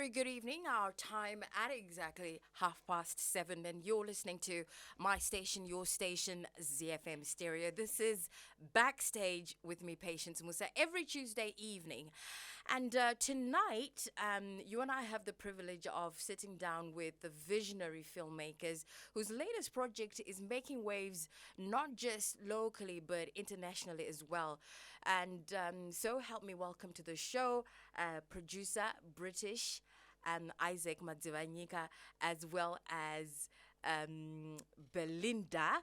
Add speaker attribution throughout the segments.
Speaker 1: very good evening. Our time at exactly 7:30, and you're listening to my station, your station, ZiFM Stereo. This is Backstage with me, Patience Musa, every Tuesday evening. And tonight, you and I have the privilege of sitting down with the visionary filmmakers whose latest project is making waves not just locally but internationally as well. And so help me welcome to the show producer, British, Isaac Madzivanyika, as well as Belinda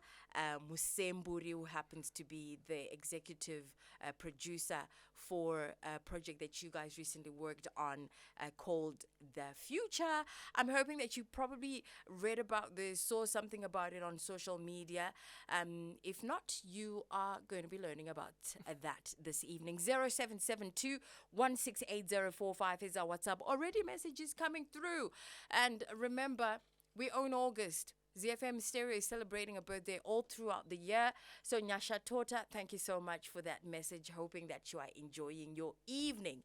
Speaker 1: Musemburi, who happens to be the executive producer for a project that you guys recently worked on called The Future. I'm hoping that you probably read about this, saw something about it on social media. If not, you are going to be learning about that this evening. 0772 168045 is our WhatsApp. Already messages coming through. And remember, we own August. ZiFM Stereo is celebrating a birthday all throughout the year. So Nyasha Tota, thank you so much for that message. Hoping that you are enjoying your evening.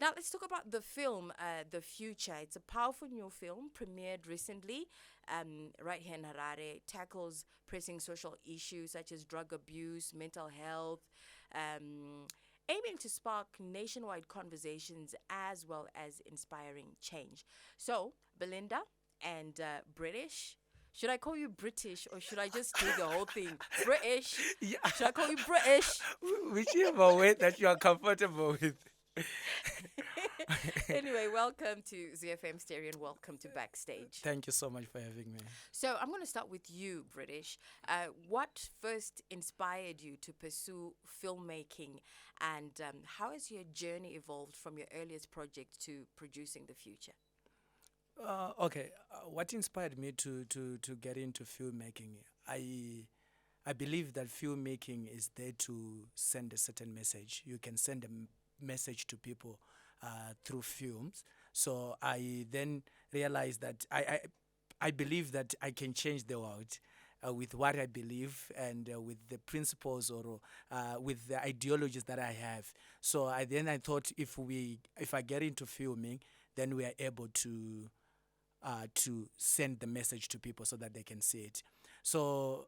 Speaker 1: Now let's talk about the film, The Future. It's a powerful new film, premiered recently. Right here in Harare, tackles pressing social issues such as drug abuse, mental health, aiming to spark nationwide conversations as well as inspiring change. So, Belinda and British. Should I call you British or should I just do the whole thing? British.
Speaker 2: Yeah.
Speaker 1: Should I call you British?
Speaker 2: Whichever way that you are comfortable with.
Speaker 1: Anyway, welcome to ZiFM Stereo and welcome to Backstage.
Speaker 2: Thank you so much for having me.
Speaker 1: So I'm going to start with you, British. What first inspired you to pursue filmmaking, and how has your journey evolved from your earliest project to producing The Future?
Speaker 2: Okay, what inspired me to get into filmmaking? I believe that filmmaking is there to send a certain message. You can send a message to people through films. So I then realized that I believe that I can change the world with what I believe and with the principles or with the ideologies that I have. So I thought if I get into filming, then we are able to send the message to people so that they can see it. So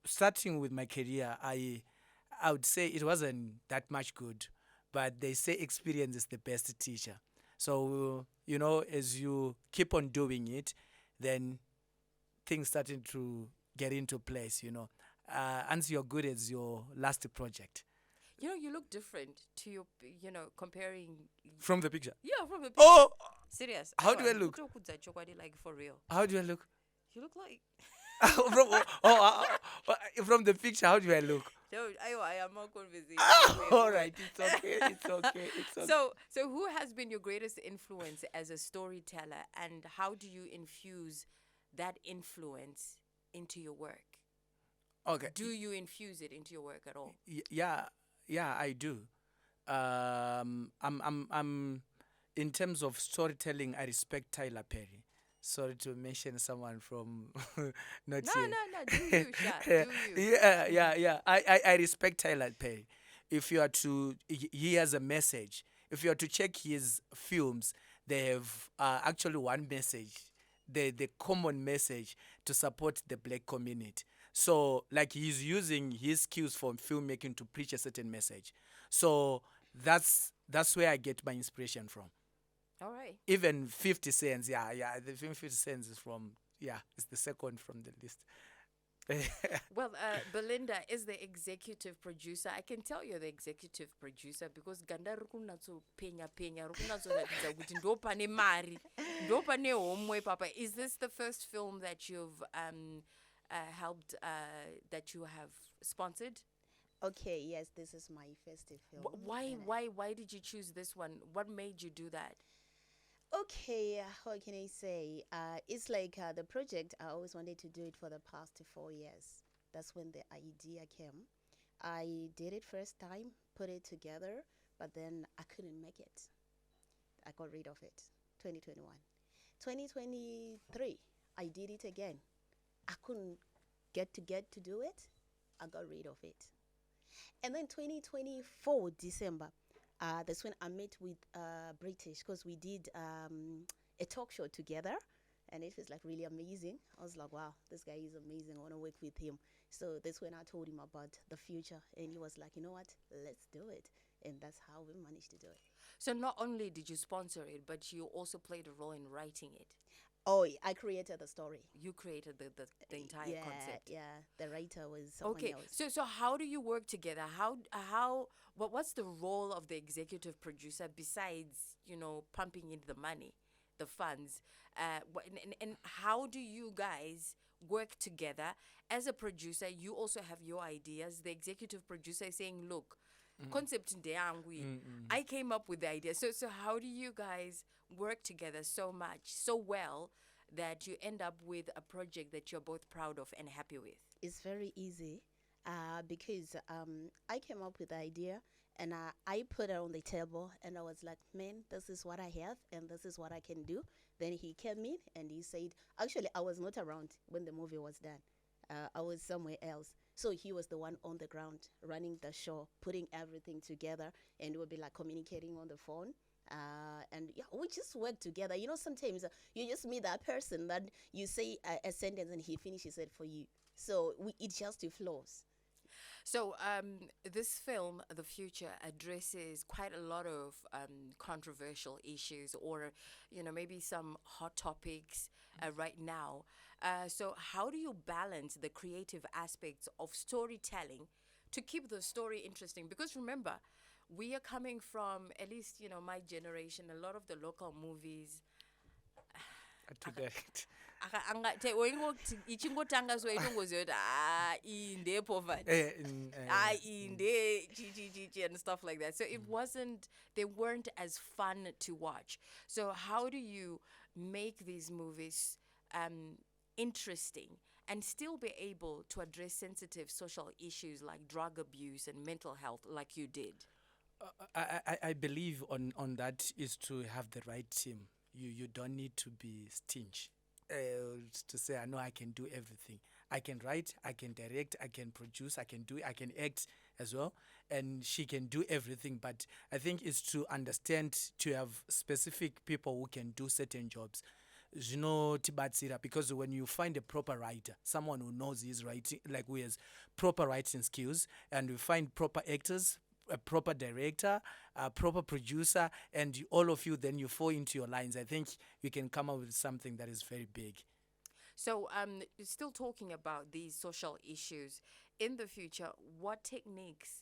Speaker 2: starting with my career, I would say it wasn't that much good, but they say experience is the best teacher. So as you keep on doing it, then things starting to get into place. Once you're good as your last project.
Speaker 1: You look different to your, comparing.
Speaker 2: From the picture.
Speaker 1: Yeah, from the picture.
Speaker 2: Oh,
Speaker 1: Serious.
Speaker 2: how do I look?
Speaker 1: Like for real.
Speaker 2: How do I look?
Speaker 1: You look like.
Speaker 2: From the picture, how do I look?
Speaker 1: No, I am more convincing.
Speaker 2: All right, it's okay. It's okay.
Speaker 1: So who has been your greatest influence as a storyteller, and how do you infuse that influence into your work?
Speaker 2: Okay.
Speaker 1: Do you infuse it into your work at all?
Speaker 2: Yeah, I do. I'm in terms of storytelling, I respect Tyler Perry. Sorry to mention someone from not
Speaker 1: No,
Speaker 2: here.
Speaker 1: do you, Sha? Do you?
Speaker 2: Yeah. I respect Tyler Perry. If you are to, he has a message. If you are to check his films, they have actually one message, the common message to support the black community. So, like, he's using his skills from filmmaking to preach a certain message. So that's where I get my inspiration from.
Speaker 1: All right.
Speaker 2: Even 50 Cents, the film 50 Cents is from, it's the second from the list.
Speaker 1: Well, Belinda is the executive producer. I can tell you're the executive producer because ganda rukunatso penya rukunatso kuti ndopane mari ndopane homwe papa. Is this the first film that you've helped that you have sponsored?
Speaker 3: Okay, yes, this is my first film.
Speaker 1: Why did you choose this one? What made you do that?
Speaker 3: Okay, how can I say? It's like the project, I always wanted to do it for the past 4 years. That's when the idea came. I did it first time, put it together, but then I couldn't make it. I got rid of it. 2021. 2023, I did it again. I couldn't get to do it. I got rid of it. And then 2024 December, That's when I met with British, because we did a talk show together, and it was like really amazing. I was like, wow, this guy is amazing. I want to work with him. So that's when I told him about the future, and he was like, you know what, let's do it. And that's how we managed to do it.
Speaker 1: So not only did you sponsor it, but you also played a role in writing it.
Speaker 3: Oh, I created the story.
Speaker 1: You created the entire
Speaker 3: Yeah,
Speaker 1: concept.
Speaker 3: yeah. The writer was someone
Speaker 1: Okay,
Speaker 3: else.
Speaker 1: so how do you work together? What's the role of the executive producer besides pumping in the money, the funds? And how do you guys work together? As a producer, you also have your ideas. The executive producer is saying, "Look, concept ndeyangu. I came up with the idea." So how do you guys work together so well that you end up with a project that you're both proud of and happy with?
Speaker 3: It's very easy because I came up with the idea, and I put it on the table, and I was like, man, this is what I have and this is what I can do. Then he came in and he said, actually, I was not around when the movie was done. I was somewhere else. So he was the one on the ground running the show, putting everything together, and we'll be like communicating on the phone. And yeah, we just work together. You know, sometimes you just meet that person that you say a sentence and he finishes it for you. So it just flows.
Speaker 1: So this film, The Future, addresses quite a lot of controversial issues, or maybe some hot topics right now. So how do you balance the creative aspects of storytelling to keep the story interesting? Because remember, we are coming from, at least my generation, a lot of the local movies.
Speaker 2: To that.
Speaker 1: Ichingotanga so itongozoti inde poverty inde and stuff like that. So they weren't as fun to watch. So how do you make these movies interesting and still be able to address sensitive social issues like drug abuse and mental health like you did?
Speaker 2: I believe on that is to have the right team. You don't need to be stingy to say, I know I can do everything. I can write, I can direct, I can produce, I can act as well. And she can do everything. But I think it's to understand, to have specific people who can do certain jobs. Tibatsira, because when you find a proper writer, someone who knows his writing, like who has proper writing skills, and you find proper actors, a proper director, a proper producer, and all of you, then you fall into your lines. I think you can come up with something that is very big.
Speaker 1: So still talking about these social issues, in the future, what techniques,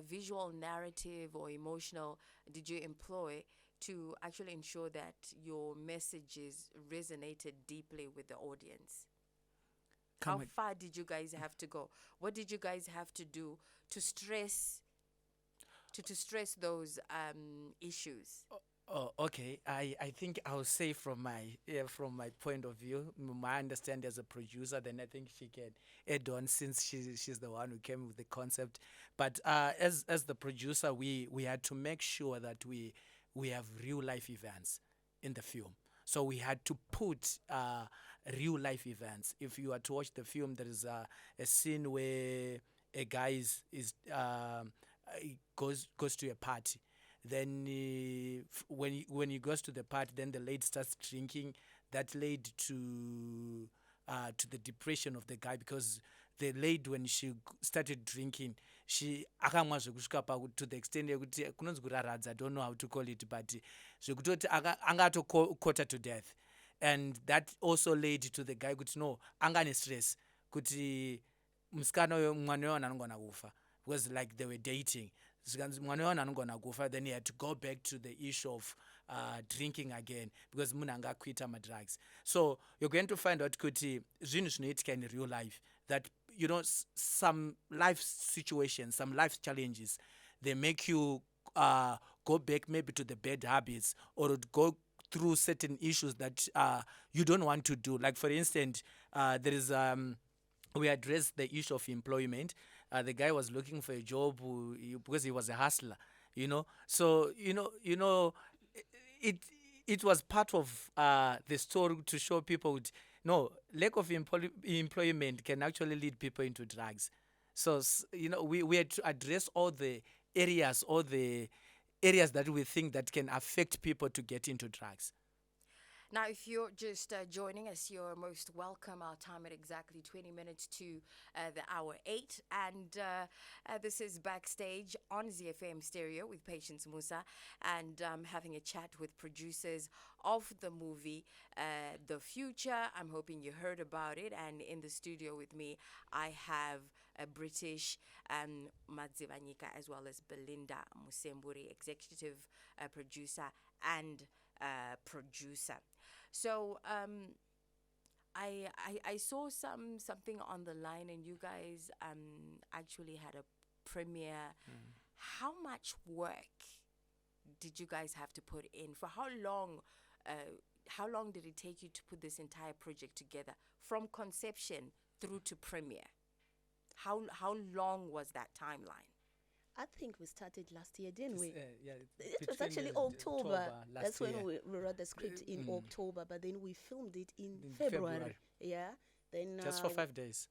Speaker 1: visual, narrative, or emotional, did you employ to actually ensure that your messages resonated deeply with the audience? How far did you guys have to go? What did you guys have to do to stress those issues?
Speaker 2: Oh, okay. I think I'll say from my point of view, my understanding as a producer, then I think she can add on since she's the one who came with the concept. But as the producer, we had to make sure that we have real life events in the film. So we had to put real life events. If you are to watch the film, there is a scene where a guy goes to a party. Then when he goes to the party, then the lady starts drinking. That led to the depression of the guy, because the lady, when she started drinking, she akamwa zvekusvika to the extent yekuti kunonzi kuraradza, I don't know how to call it, but zvekutoti angatokota to death. And that also led to the guy kuti no, anga ne stress kuti musikana uyo mwana wewana anogona kufa, because like they were dating. Then he had to go back to the issue of drinking again, because munhu angakwita madrugs. So you're going to find out kuti zvinhu zvinoitika in real life, that some life situations, some life challenges, they make you go back maybe to the bad habits, or go through certain issues that you don't want to do. Like for instance, there is we addressed the issue of employment. The guy was looking for a job because he was a hustler, So it was part of the story to show people lack of employment can actually lead people into drugs. So we had to address all the areas, all the areas that we think that can affect people to get into drugs.
Speaker 1: Now, if you're just joining us, you're most welcome. Our time at exactly 20 minutes to the hour 8. And this is Backstage on ZiFM Stereo with Patience Musa. And having a chat with producers of the movie, The Future. I'm hoping you heard about it. And in the studio with me, I have a British Madzivanyika, as well as Belinda Musemburi, executive producer and producer. So I saw something on the line, and you guys actually had a premiere. How much work did you guys have to put in? For how long? How long did it take you to put this entire project together, from conception through to premiere? How long was that timeline?
Speaker 3: I think we started last year, didn't we? It was
Speaker 2: between
Speaker 3: actually
Speaker 2: the
Speaker 3: October.
Speaker 2: last
Speaker 3: That's when
Speaker 2: year.
Speaker 3: we wrote the script in October, but then we filmed it in February. Yeah. Then
Speaker 2: Just for 5 days.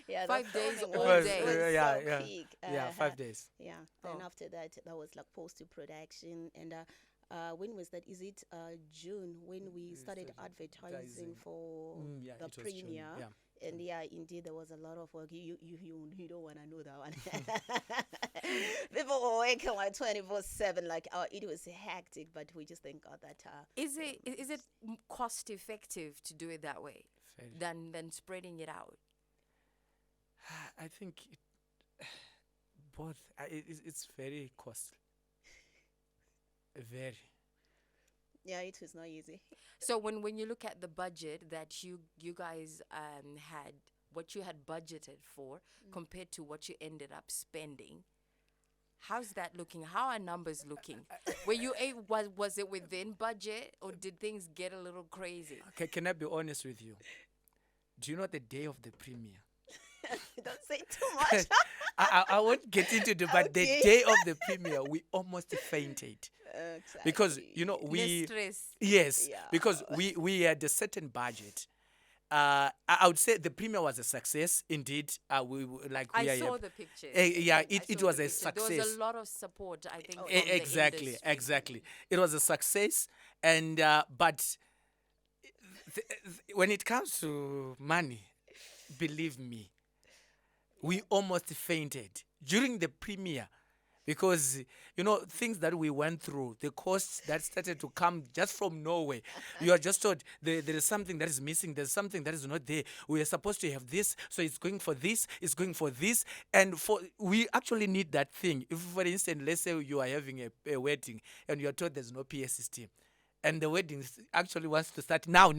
Speaker 3: yeah,
Speaker 1: 5 days,
Speaker 3: filming
Speaker 1: all
Speaker 3: was,
Speaker 1: day.
Speaker 3: was
Speaker 2: Yeah,
Speaker 3: so
Speaker 2: yeah.
Speaker 3: quick.
Speaker 2: Yeah, 5 days.
Speaker 3: Yeah. Then after that was like post-production, and when was that? Is it June when we started advertising for
Speaker 2: Yeah,
Speaker 3: the
Speaker 2: it was June,
Speaker 3: premiere?
Speaker 2: yeah.
Speaker 3: And yeah, indeed, there was a lot of work. You don't want to know that one. People were working like 24/7. Like it was hectic, but we just thank God that.
Speaker 1: Is it cost effective to do it that way
Speaker 2: Fair.
Speaker 1: than spreading it out?
Speaker 2: I think both. It's very costly. Very.
Speaker 3: Yeah, it was not easy.
Speaker 1: So when you look at the budget that you guys had, what you had budgeted for compared to what you ended up spending, how's that looking? How are numbers looking? Were you was it within budget, or did things get a little crazy?
Speaker 2: Okay, can I be honest with you? Do you know the day of the premiere?
Speaker 3: Don't say too much.
Speaker 2: I won't get into it, but the
Speaker 3: Okay.
Speaker 2: day of the premiere, we almost fainted.
Speaker 3: Exactly.
Speaker 2: Because, you know,
Speaker 1: The stress.
Speaker 2: Yes,
Speaker 3: Yeah.
Speaker 2: because we had a certain budget. I would say the premiere was a success, indeed.
Speaker 1: I saw the pictures.
Speaker 2: yeah,
Speaker 1: I
Speaker 2: it
Speaker 1: saw
Speaker 2: was
Speaker 1: the
Speaker 2: a
Speaker 1: pictures. There
Speaker 2: success.
Speaker 1: was a lot of support, I think. From
Speaker 2: Exactly,
Speaker 1: the industry.
Speaker 2: exactly. It was a success, and but when it comes to money, believe me, we almost fainted during the premiere, because you know things that we went through, the costs that started to come just from nowhere. You are just told there is something that is missing, there's something that is not there. We are supposed to have this, so it's going for this, it's going for this, and we actually need that thing. If, for instance, let's say you are having a wedding and you are told there's no PA system, and the wedding actually wants to start now.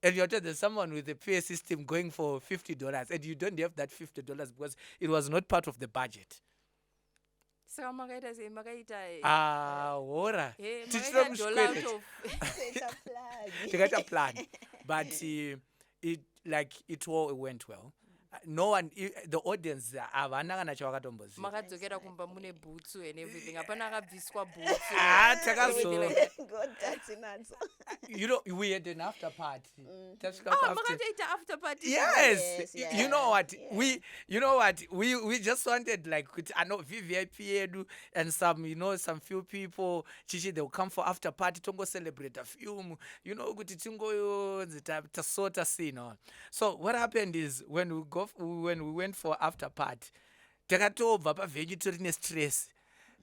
Speaker 2: And you're told there's someone with a PA system going for $50, and you don't have that $50 because it was not part of the budget.
Speaker 1: So magaita
Speaker 2: Ora.
Speaker 1: dollar out of
Speaker 3: It's a flag.
Speaker 2: To get a plan. But it all went well. No one, the audience,
Speaker 1: makadzokera kumba mune bhutsu and everything. Hapana akabviswa bhutsu.
Speaker 3: God, that's nuts.
Speaker 2: You know, we had an after party.
Speaker 1: Makatoita after party.
Speaker 2: Yes.
Speaker 3: Yes,
Speaker 2: You know what?
Speaker 3: yeah.
Speaker 2: We just wanted, like, I know VVIP and some few people. Chichi, they'll come for after party to go celebrate a film. You know, kuti tingoyo tasota scene on. So what happened is when we went for after party, takatobva pavegetarian stress.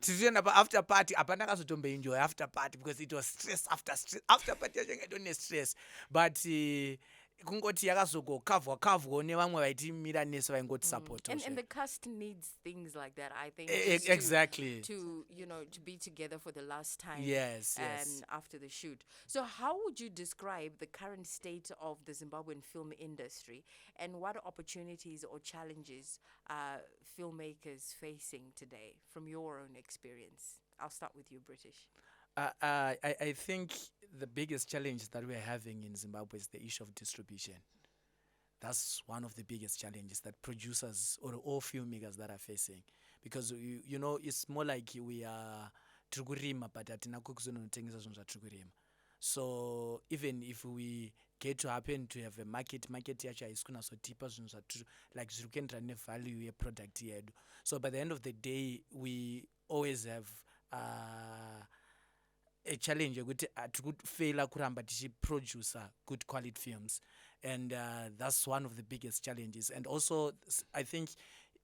Speaker 2: Tizienda pa after party apana kazotombe enjoy after party because it was stress after party yachenge don't stress, but kungoti yakazoko kavwa nevamwe vaitimira nesu vaingoti support.
Speaker 1: And the cast needs things like that, I think.
Speaker 2: Exactly.
Speaker 1: To be together for the last time.
Speaker 2: Yes.
Speaker 1: After the shoot. So how would you describe the current state of the Zimbabwean film industry, and what opportunities or challenges are filmmakers facing today from your own experience? I'll start with you, British.
Speaker 2: I think the biggest challenge that we're having in Zimbabwe is the issue of distribution. That's one of the biggest challenges that producers or all filmmakers that are facing, because you know it's more like we are trikurima but atina kukuzonotengesa zvinhu zvatrikurima. So even if we get to happen to have a market yacho haisi kunatsotipa zvinhu like zviri kuenderana nevalue yeproduct yedu. So by the end of the day, we always have a challenge yokuti fail kuramba tichiproducer good quality films, and that's one of the biggest challenges. And also I think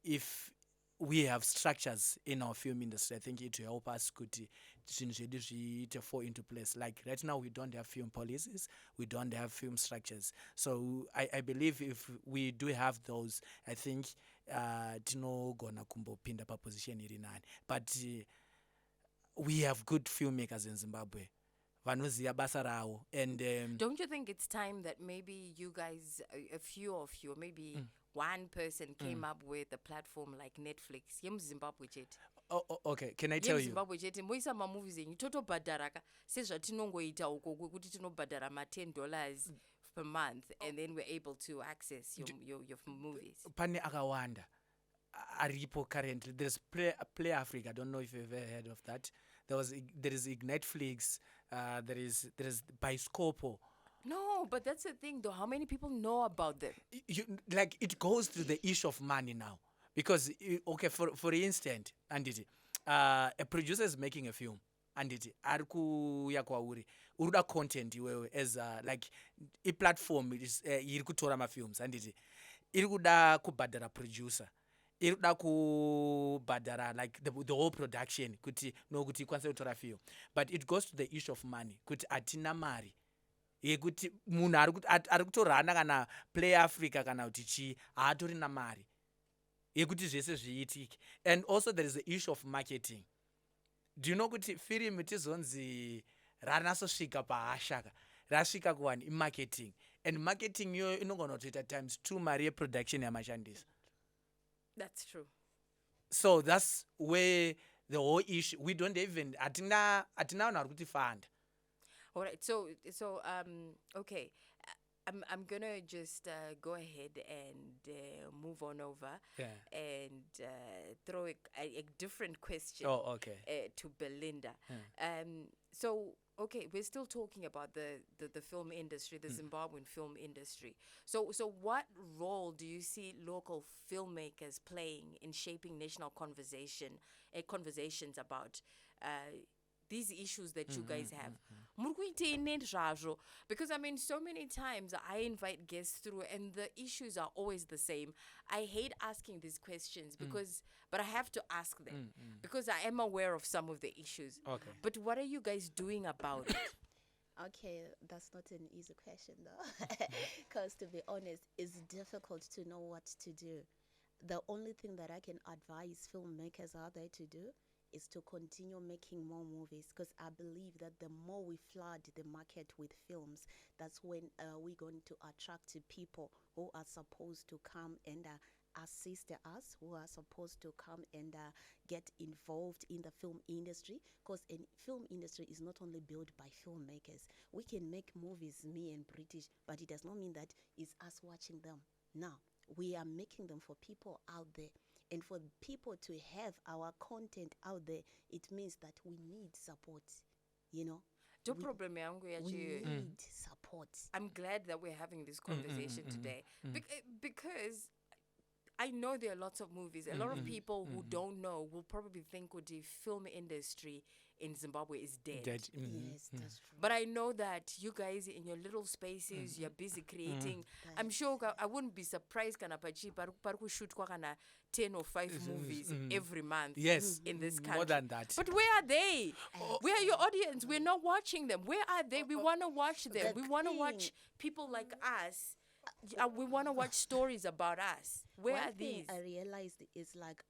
Speaker 2: if we have structures in our film industry, I think it will help us to fall into place. Like right now, we don't have film policies, we don't have film structures. So I believe if we do have those, I think tinogona kumbopinda pa position iri nani. But we have good filmmakers in Zimbabwe. Vanoziya basa ravo. And
Speaker 1: don't you think it's time that maybe you guys, a few of you, maybe one person came up with a platform like Netflix? Zimbabwe chete.
Speaker 2: Okay, can I tell you?
Speaker 1: Zimbabwe chete moisa mamovies enyu totobhadhara sezvatinongoita uko kwekuti tinobhadhara $10 per month, and then we're able to access your movies.
Speaker 2: Pane akawanda aripo currently. There's Play Africa. I don't know if you've ever heard of that. There is Netflix. There is Biscopo.
Speaker 1: No, but that's the thing though. How many people know about them?
Speaker 2: Like it goes to the issue of money now, because okay, for instance, anditi a producer is making a film, anditi ari kuuya kwauri uruda content iwewe as like a platform iri kutora mafilms, anditi iri kuda kubhadhara producer, iri kuda kubhadhara like the whole production kuti nokuti ikwanise kutora film. But it goes to the issue of money, kuti atina mari yekuti munhu ari kutorana kana Play Africa kana kuti chi haatori na mari yekuti zvese zviitike. And also there is the issue of marketing. Do you know kuti film tizonzi ranasosvika pahashaka rasvika kuwani marketing, and marketing yo inogona kutoita times 2 mari yeproduction yamashandisa.
Speaker 1: That's true.
Speaker 2: So that's where the whole issue, we don't even atina vanhu vari kutifanda.
Speaker 1: All right. So okay. I'm gonna just go ahead and move on over and throw a different question.
Speaker 2: Oh, okay.
Speaker 1: To Belinda. So okay, we're still talking about the film industry, the Zimbabwean film industry. So what role do you see local filmmakers playing in shaping national conversations about these issues that you guys have? Because I mean, so many times I invite guests through and the issues are always the same. I hate asking these questions but I have to ask them because I am aware of some of the issues.
Speaker 2: Okay.
Speaker 1: But what are you guys doing about it?
Speaker 3: Okay, that's not an easy question though, because to be honest, it's difficult to know what to do. The only thing that I can advise filmmakers out there to do is to continue making more movies, because I believe that the more we flood the market with films, that's when we're going to attract people who are supposed to come and assist us, who are supposed to come and get involved in the film industry, because a film industry is not only built by filmmakers. We can make movies, me and British, but it does not mean that it's us watching them. Now, we are making them for people out there. And for people to have our content out there, it means that we need support, you know. We need support.
Speaker 1: I'm glad that we're having this conversation today because I know there are lots of movies. A lot of people who don't know will probably think the film industry in Zimbabwe is dead.
Speaker 3: Yes, that's true.
Speaker 1: But I know that you guys in your little spaces, you're busy creating. I'm sure I wouldn't be surprised kana pachi paru shoot kwa kana 10 or 5 movies every month in this country.
Speaker 2: More than that.
Speaker 1: But where are they? Where are your audience? We're not watching them. Where are they? We want to watch them. We want to watch people like us. We want to watch stories about us. Where
Speaker 3: One
Speaker 1: are
Speaker 3: thing
Speaker 1: these?
Speaker 3: I realized is like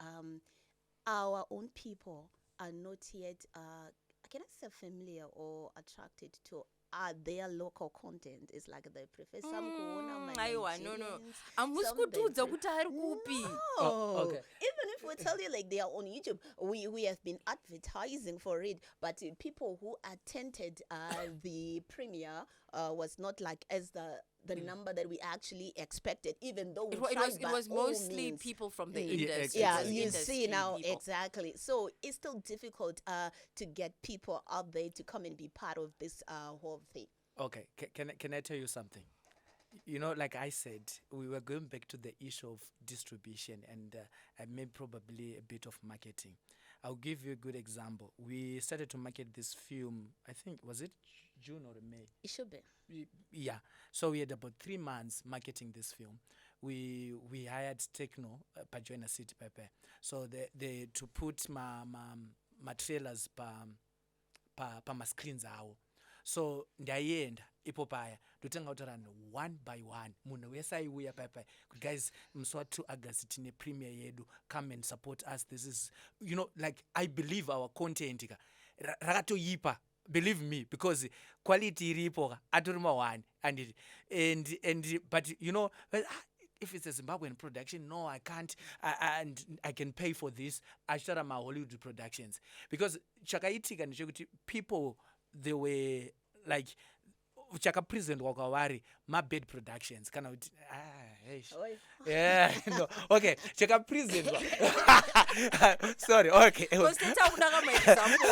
Speaker 3: our own people are not yet can I say familiar or attracted to their local content. It's like they prefer some kuona
Speaker 1: Aiwa, no.
Speaker 3: some
Speaker 1: Amusikutudza kuti ari kupi.
Speaker 2: Oh, okay.
Speaker 3: Even if we tell you like they are on YouTube, we have been advertising for it, but people who attended the premiere was not like as the number that we actually expected, even though
Speaker 1: It was mostly people from the industry.
Speaker 3: Yeah,
Speaker 1: It was
Speaker 3: you
Speaker 1: industry
Speaker 3: see now,
Speaker 1: people.
Speaker 3: exactly. So it's still difficult to get people out there to come and be part of this whole thing.
Speaker 2: Okay, can I tell you something? You know, like I said, we were going back to the issue of distribution and maybe probably a bit of marketing. I'll give you a good example. We started to market this film, I think, was it June or May?
Speaker 3: It should be.
Speaker 2: Yeah. So we had about 3 months marketing this film. We hired Techno, Pajoina City Pepe. So they to put my trailers pa ma screens awo. So ndayenda ipo paya ndotenga kutorana one by one munhu wese aiuya paya guys mswa 2 August tine premiere yedu, come and support us. This is, you know, like, I believe our content rakatoyipa, believe me, because quality iripo atorima one and but you know, if it's a Zimbabwean production, no, I can't, and I can pay for this. I started my Hollywood productions because chakaitika ndechekuti people, they were like chaka present wakavari my bed productions kana kuti yeah, no, okay, chaka present sorry, okay,
Speaker 1: because teta kudaka my example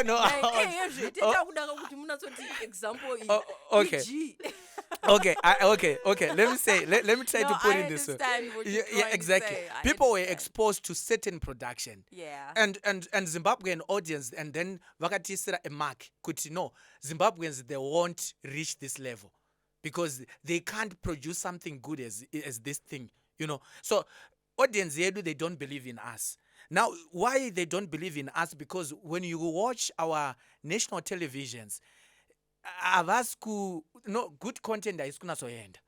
Speaker 2: no,
Speaker 1: teta kudaka kuti munatsoti example
Speaker 2: okay. Okay. Let me try to put it this way. Yeah, exactly. People were exposed to certain production.
Speaker 1: Yeah.
Speaker 2: And Zimbabwean audience, and then vakatisira a mark could know Zimbabweans, they won't reach this level because they can't produce something good as this thing, you know. So audience yedu, they don't believe in us. Now, why they don't believe in us? Because when you watch our national televisions, avasku no good content aisikunasoenda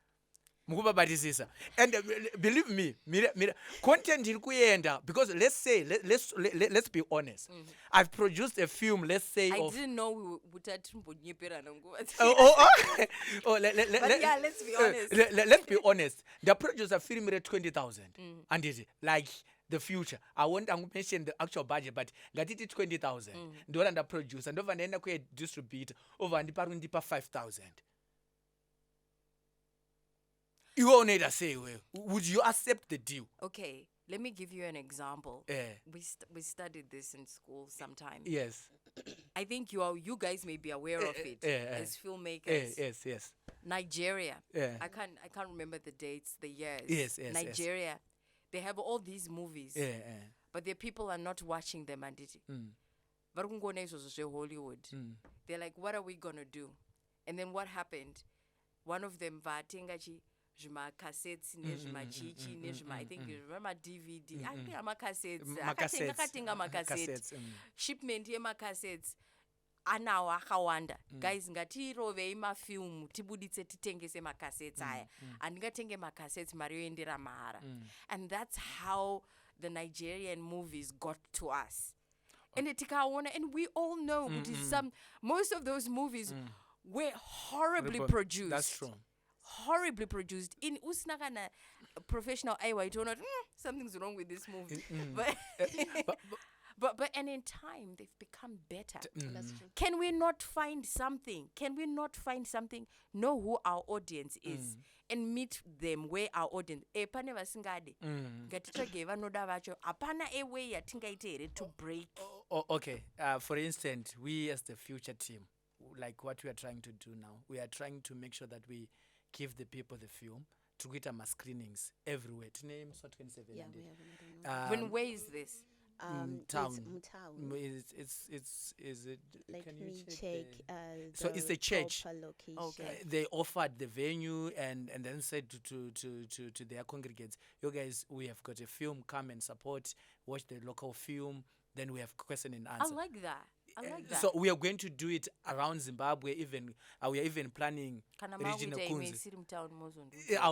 Speaker 2: mukubabatisisa, and believe me, mira content iri kuenda because let's be honest. I've produced a film, let's say,
Speaker 1: I
Speaker 2: of,
Speaker 1: didn't know we would let's be honest.
Speaker 2: Let's be honest. The producer film rate 20,000 and it like the future. I won't mention the actual budget, but ngatiti 20,000. Ndora nda producer ndova ndaenda ku distributor over ndiparu ndipa 5,000. You all need to say, well, would you accept the deal?
Speaker 1: Okay, let me give you an example.
Speaker 2: Yeah.
Speaker 1: We studied this in school sometime.
Speaker 2: Yes.
Speaker 1: I think you guys may be aware of it as filmmakers.
Speaker 2: Yes.
Speaker 1: Nigeria.
Speaker 2: Yeah.
Speaker 1: I can't remember the dates, the years.
Speaker 2: Yes.
Speaker 1: Nigeria. They have all these movies.
Speaker 2: Yeah.
Speaker 1: But their people are not watching them, and Hollywood. They're like, what are we gonna do? And then what happened? One of them vatingachi juma cassettes nejuma chichi nejuma, I think remember DVD. I think ama cassettes. Cassettes. Shipment yema cassettes. Anawo akawanda. Guys, ngatirovei mafilm tibuditse titengese macassettes aya. Andingatenge macassettes mari yoendera mahara. And that's how the Nigerian movies got to us. And we all know most of those movies were horribly produced.
Speaker 2: That's true.
Speaker 1: Horribly produced. In usnakana professional aiwa itono something's wrong with this movie. But and in time they've become better.
Speaker 3: That's true.
Speaker 1: Can we not find something? Know who our audience is and meet them where our audience. Pane vasingade. Ngatitsvage vanoda vacho. Apana a way yatingaite to break.
Speaker 2: Okay. For instance, we as the future team, like what we are trying to do now, we are trying to make sure that we give the people the film to get our screenings everywhere. Name so 27.
Speaker 3: Yeah, we have another one.
Speaker 1: Where is this?
Speaker 2: Town.
Speaker 3: It's
Speaker 2: Is it?
Speaker 3: Let
Speaker 2: can you
Speaker 3: me
Speaker 2: check?
Speaker 3: the
Speaker 2: So it's a church.
Speaker 3: proper location.
Speaker 1: Okay.
Speaker 2: They offered the venue and then said to their congregants, you guys, we have got a film, come and support, watch the local film. Then we have question and answer.
Speaker 1: I like that.
Speaker 2: So we are going to do it around Zimbabwe. Even we are even planning regional kunzi. I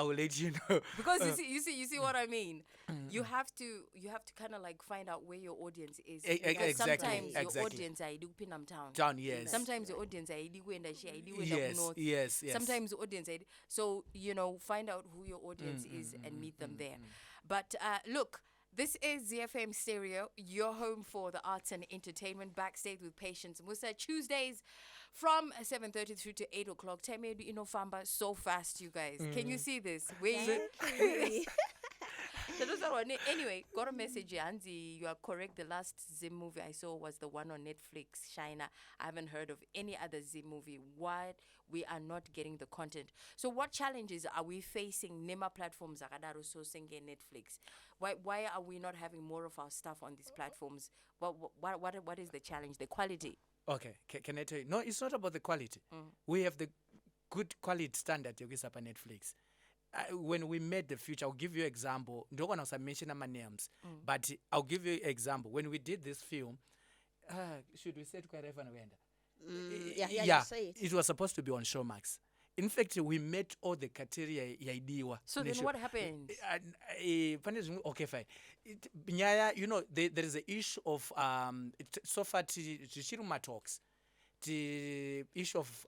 Speaker 2: will let you know.
Speaker 1: Because you see what I mean. You have to kind of like find out where your audience is. Because sometimes your audience are in town.
Speaker 2: Town, yes.
Speaker 1: Sometimes your audience are
Speaker 2: Yes.
Speaker 1: Sometimes the audience are, so find out who your audience is and meet them there. But look. This is ZiFM Stereo, your home for the arts and entertainment. Backstage with Patience Musa, Tuesdays from 7:30 through to 8 o'clock. Time famba so fast, you guys. Can you see this? Anyway, got a message, Anzi. You are correct. The last Zim movie I saw was the one on Netflix, China. I haven't heard of any other Zim movie. Why we are not getting the content? So, what challenges are we facing? Nema platforms, akadaro sourcing Netflix. Why are we not having more of our stuff on these platforms? What is the challenge? The quality.
Speaker 2: Okay, can I tell you? No, it's not about the quality. We have the good quality standard you up on Netflix. When we made The Future, I'll give you an example. Don't want to mention my names, but I'll give you an example. When we did this film, should we say it quite
Speaker 3: Yeah, say it.
Speaker 2: It was supposed to be on Showmax. In fact, we met all the criteria.
Speaker 1: So then what happened?
Speaker 2: Okay, fine. You know, there is an issue of so far Chiruma talks. The issue of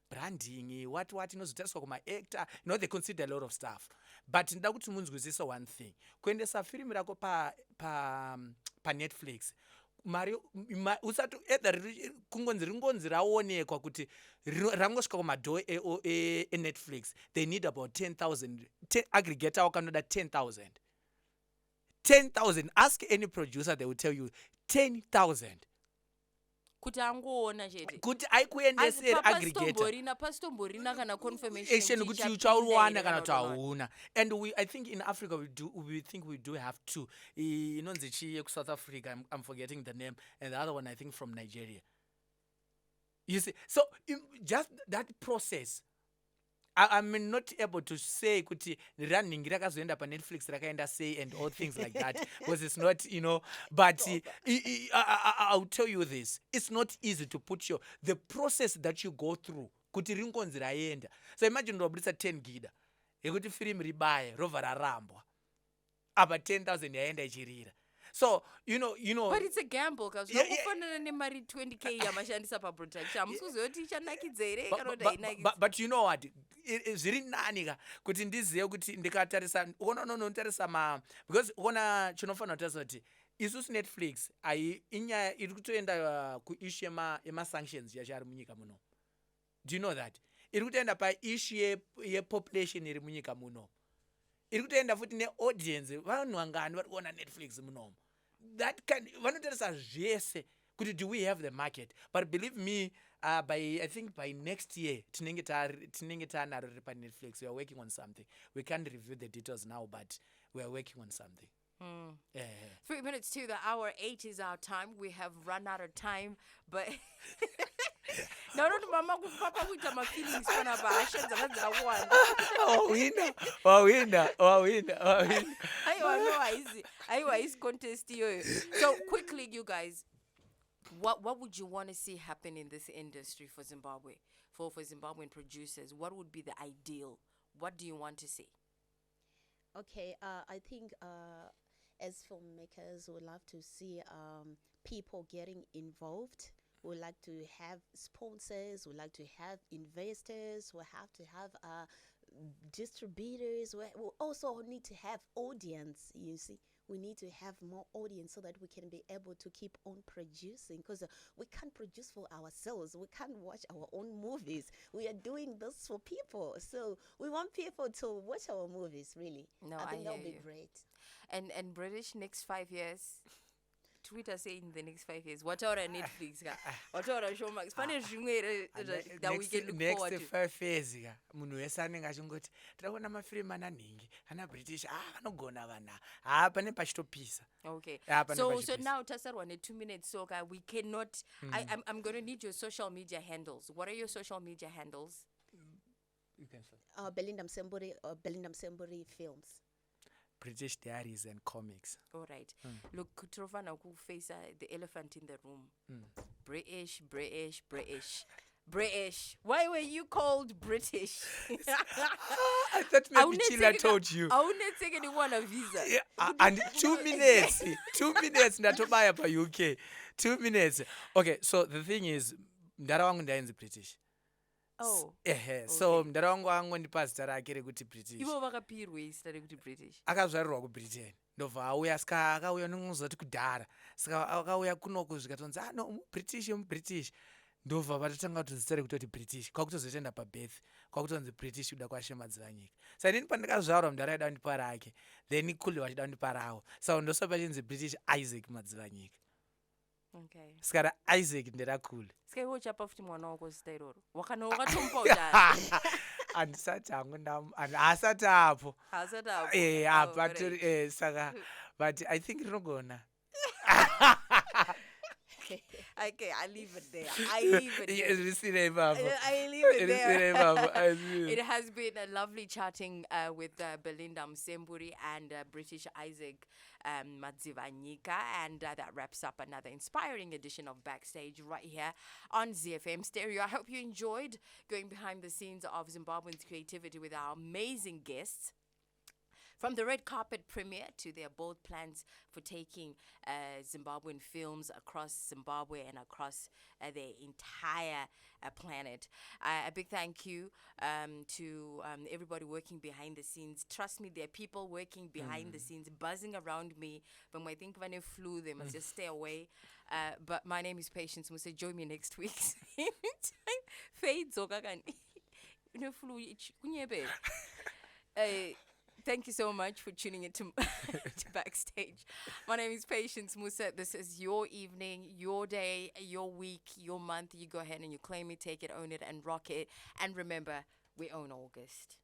Speaker 2: branding, what inozoteswa kuma actor, they consider a lot of stuff. But ndakuti munzwisisa one thing. Kuendesa film rako pa Netflix. Mari usatu either kungonzi raonekwa kuti rangosvika kumadhoo Netflix. They need about 10,000. Aggregator wakanoda 10,000. 10,000. Ask any producer, they will tell you 10,000.
Speaker 1: Kuti angoona chete
Speaker 2: kuti aikuendesera aggregator
Speaker 1: pastomborina kana confirmation
Speaker 2: action kuti uchawana kana kuti hauna. And I think in Africa we do have two. Inonzi chiye ku South Africa, I'm forgetting the name, and the other one I think from Nigeria. You see, so just that process, I'm not able to say kuti running rakazoenda pa Netflix rakaenda say and all things like that because it's not, but I'll tell you this, it's not easy to put the process that you go through kuti ringonzi raenda. So imagine robudisa 10 gida yekuti film ribaye rova rarambwa apa 10,000 yaenda ichirira. So
Speaker 1: but it's a gamble because nokufanana nemari 20k yamashandisa pa production amusuzoti ichanakidza ere kana kuti
Speaker 2: but you know what, zviri nani ka kuti ndizive kuti ndikatarisa notarisa because uona chinofanira kutarisa kuti isusu Netflix inyaya iri kutoenda kuissue yema-sanctions yachari munyika muno. Do you know that? Iri kutoenda pa issue ye-population iri munyika muno. Iri kutoenda futi ne-audience vanhu vangani vari kuona Netflix munomo. That vanotarisa zvese kuti do we have the market? But believe me, I think by next year tinenge taanaro riri pa Netflix. We are working on something. We can't review the details now, but we are working on something.
Speaker 1: 3 minutes to the hour. 8 is our time. We have run out of time, but no, mama kupapa kuita ma feelings kana ba actions anadzira kuwanda.
Speaker 2: Wawina.
Speaker 1: Aiwa is contest yo. So quickly, you guys, what would you want to see happen in this industry for Zimbabwe, for Zimbabwean producers? What would be the ideal? What do you want to see?
Speaker 3: Okay, I think as filmmakers, we'd love to see people getting involved. We'd like to have sponsors. We'd like to have investors. We have to have distributors. We also need to have audience, you see. We need to have more audience so that we can be able to keep on producing, because we can't produce for ourselves. We can't watch our own movies. We are doing this for people. So we want people to watch our movies, really.
Speaker 1: No,
Speaker 3: I think
Speaker 1: hear
Speaker 3: that'll be
Speaker 1: you.
Speaker 3: great.
Speaker 1: And British next 5 years. Twitter saying the next 5 years. What are Netflix? What are Showmax? That we can look forward to.
Speaker 2: Next 5 years, munhu wese anenge achingoti tirakuona mafilimi mananhingi ana British vanogona vana pane pachitopisa.
Speaker 1: Okay. So now tasarwa ne 2 minutes, so we cannot. I'm going to need your social media handles. What are your social media handles?
Speaker 2: You can say.
Speaker 3: Belinda Musemburi or Belinda Musemburi Films.
Speaker 2: British Diaries and Comics.
Speaker 1: All right. Look, Trofana who face the elephant in the room. British. Why were you called British?
Speaker 2: I thought maybe Chila told you.
Speaker 1: I wouldn't take anyone a visa.
Speaker 2: Yeah, and 2 minutes. 2 minutes natobaya pa UK. 2 minutes. Okay, so the thing is, mdara wangu ndaenzi British.
Speaker 1: Oh.
Speaker 2: So mdara wangu angondipa zita rake rekuti British.
Speaker 1: Ivo vakapirwe zita rekuti British.
Speaker 2: Akazvarirwa kuBritain. Ndobva auya saka akauya nokuzoti kudhara. Saka akauya kunoko zvikatonzi no British. ndobva vatotanga kutozita rekutoti British kwakutozoenda pabirth kwakutonzi British kuda kwashe Madzivanyika. Saka inini pandakazvarwa mudhara aida kundipa rake, then Kuli vachida kundipa rawo, saka ndosva pachinzi British Isaac Madzivanyika.
Speaker 1: Okay.
Speaker 2: Saka Isaac nderakuli.
Speaker 1: Sika uchapa futi mwana wako zita iroro. Wakatompa udani.
Speaker 2: Handisati hangu haasati apo.
Speaker 1: Haasati apo.
Speaker 2: Apa saka but I think rinogona.
Speaker 1: Okay, I leave it there. I leave it there.
Speaker 2: I
Speaker 1: leave it there. It has been a lovely chatting with Belinda Musemburi and British Isaac Madzivanyika, and that wraps up another inspiring edition of Backstage right here on ZiFM Stereo. I hope you enjoyed going behind the scenes of Zimbabwean's creativity with our amazing guests. From the red carpet premiere to their bold plans for taking Zimbabwean films across Zimbabwe and across the entire planet. A big thank you to everybody working behind the scenes. Trust me, there are people working behind the scenes, buzzing around me. But when I think when they flew, they must just stay away. But my name is Patience Musa. Join me next week. Fades. Thank you so much for tuning in to Backstage. My name is Patience Musa. This is your evening, your day, your week, your month. You go ahead and you claim it, take it, own it, and rock it. And remember, we own August.